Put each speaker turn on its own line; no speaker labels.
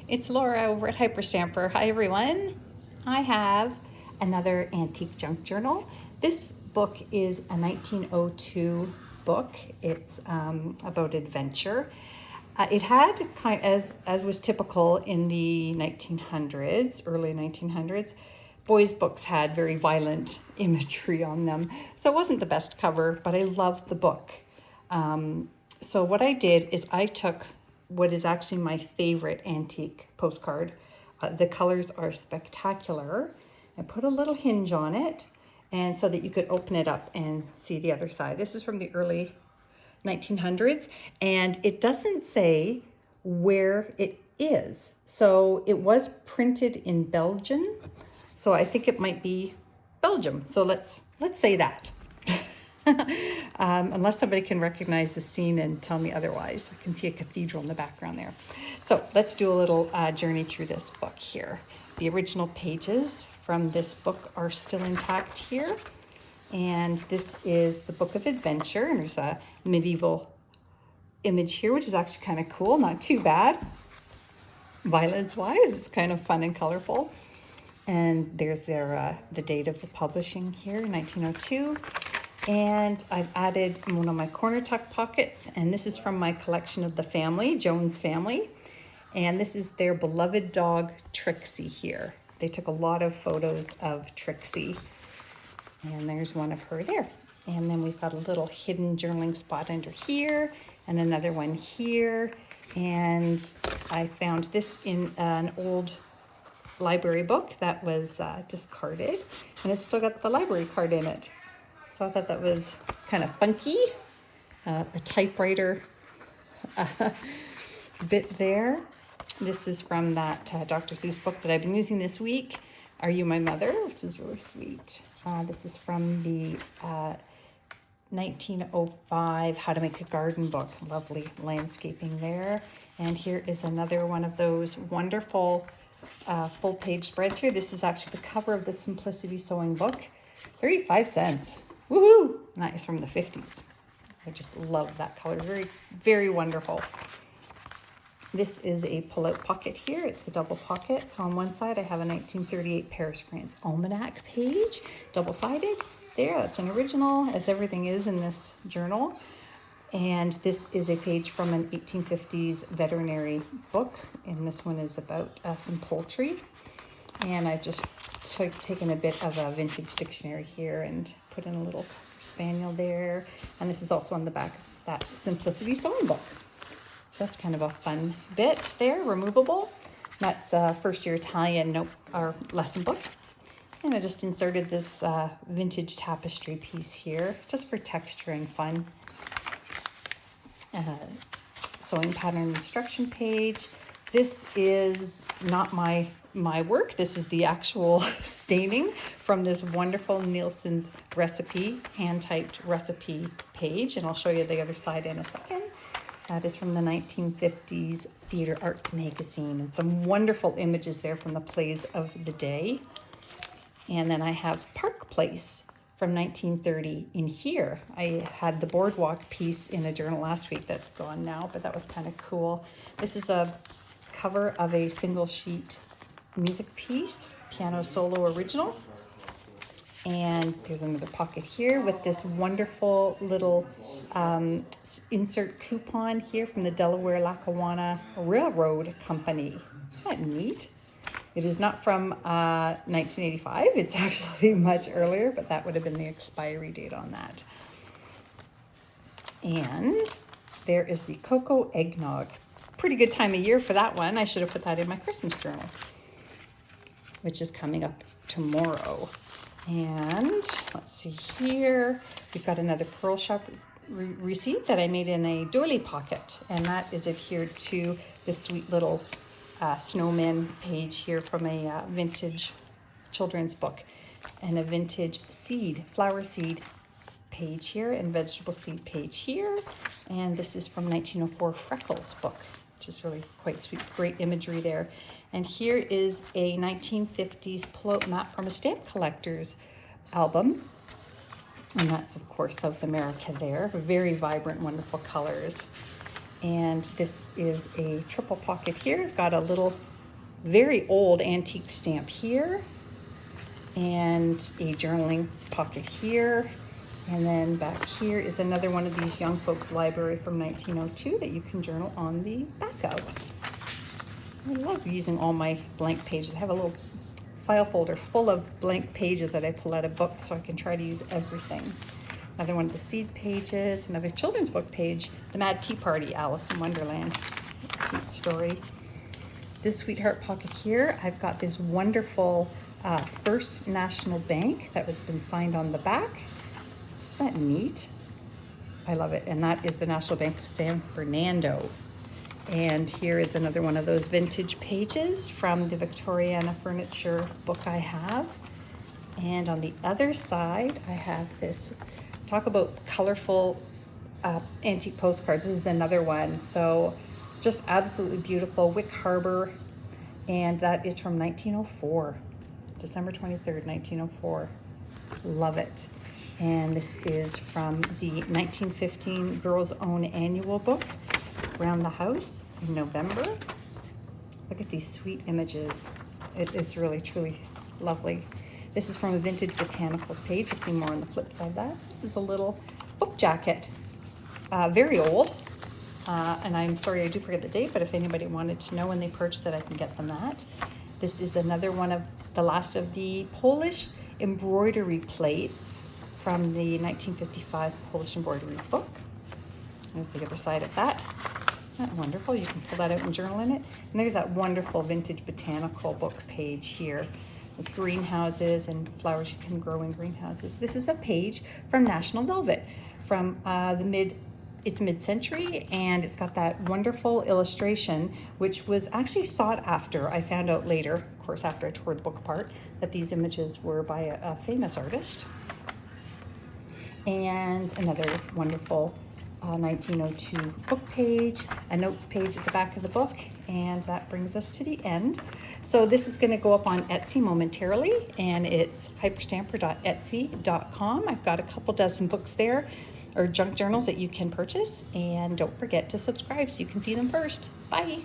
It's Laura over at Hyperstamper. Hi everyone. I have another antique junk journal. This book is a 1902 book. It's about adventure. It had as was typical in the 1900s, early 1900s. Boys' books had very violent imagery on them, so it wasn't the best cover, but I loved the book. So what I did is I took what is actually my favorite antique postcard. The colors are spectacular. I put a little hinge on it, and so that you could open it up and see the other side. This is from the early 1900s, and it doesn't say where it is. So it was printed in Belgium, so I think it might be Belgium. So let's say that. Unless somebody can recognize the scene and tell me otherwise. I can see a cathedral in the background there. So let's do a little journey through this book here. The original pages from this book are still intact here. And this is the Book of Adventure. And there's a medieval image here, which is actually kind of cool. Not too bad. Violence-wise, it's kind of fun and colorful. And there's their the date of the publishing here, 1902. And I've added one of my corner tuck pockets, and this is from my collection of the family, Jones family. And this is their beloved dog, Trixie here. They took a lot of photos of Trixie. And there's one of her there. And then we've got a little hidden journaling spot under here, and another one here. And I found this in an old library book that was discarded, and it's still got the library card in it. So I thought that was kind of funky. A typewriter bit there. This is from that Dr. Seuss book that I've been using this week, Are You My Mother?, which is really sweet. This is from the 1905 How to Make a Garden book. Lovely landscaping there. And here is another one of those wonderful full page spreads here. This is actually the cover of the Simplicity Sewing book. 35 cents. Woohoo! And that is from the 50s. I just love that color. Very, very wonderful. This is a pull-out pocket here. It's a double pocket. So on one side, I have a 1938 Paris, France almanac page, double-sided. There, that's an original, as everything is in this journal. And this is a page from an 1850s veterinary book. And this one is about some poultry. And I've just taken a bit of a vintage dictionary here and put in a little spaniel there. And this is also on the back of that Simplicity Sewing book. So that's kind of a fun bit there, removable. That's first year Italian lesson book. And I just inserted this vintage tapestry piece here, just for texture and fun. Sewing pattern instruction page. This is not my work. This is the actual staining from this wonderful Nielsen's recipe, hand-typed recipe page. And I'll show you the other side in a second. That is from the 1950s Theater Arts magazine, and some wonderful images there from the plays of the day. And then I have Park Place from 1930 in here. I had the boardwalk piece in a journal last week that's gone now, but that was kind of cool. This is a cover of a single sheet music piece, piano solo original. And there's another pocket here with this wonderful little insert coupon here from the Delaware-Lackawanna Railroad Company. Isn't that neat? It is not from 1985. It's actually much earlier, but that would have been the expiry date on that. And there is the Cocoa Eggnog. Pretty good time of year for that one. I should have put that in my Christmas journal, which is coming up tomorrow. And let's see here, we've got another Pearl Shop receipt that I made in a doily pocket, and that is adhered to this sweet little snowman page here from a vintage children's book, and a vintage flower seed page here, and vegetable seed page here. And this is from 1904 Freckles book, which is really quite sweet, great imagery there. And here is a 1950s pull-out map from a stamp collector's album. And that's, of course, South America there. Very vibrant, wonderful colors. And this is a triple pocket here. I've got a little very old antique stamp here, and a journaling pocket here. And then back here is another one of these Young Folks Library from 1902 that you can journal on the back of. I love using all my blank pages. I have a little file folder full of blank pages that I pull out of books, so I can try to use everything. Another one of the seed pages, another children's book page, The Mad Tea Party, Alice in Wonderland. Sweet story. This sweetheart pocket here, I've got this wonderful First National Bank that has been signed on the back. Isn't that neat? I love it. And that is the National Bank of San Fernando. And here is another one of those vintage pages from the Victoriana furniture book I have. And on the other side, I have this, talk about colorful antique postcards. This is another one. So just absolutely beautiful, Wick Harbor. And that is from 1904, December 23rd, 1904. Love it. And this is from the 1915 Girls Own Annual Book, Around the House in November. Look at these sweet images. It's really, truly lovely. This is from a Vintage Botanicals page. You'll see more on the flip side of that. This is a little book jacket. Very old. And I'm sorry I do forget the date, but if anybody wanted to know when they purchased it, I can get them that. This is another one of the last of the Polish embroidery plates from the 1955 Polish embroidery book. There's the other side of that. Isn't that wonderful? You can pull that out and journal in it. And there's that wonderful Vintage Botanical book page here with greenhouses and flowers you can grow in greenhouses. This is a page from National Velvet from it's mid-century, and it's got that wonderful illustration, which was actually sought after. I found out later, of course, after I tore the book apart, that these images were by a famous artist. And another wonderful 1902 book page, a notes page at the back of the book, and that brings us to the end. So this is going to go up on Etsy momentarily, and it's hyperstamper.etsy.com. I've got a couple dozen books there, or junk journals that you can purchase, and don't forget to subscribe so you can see them first. Bye.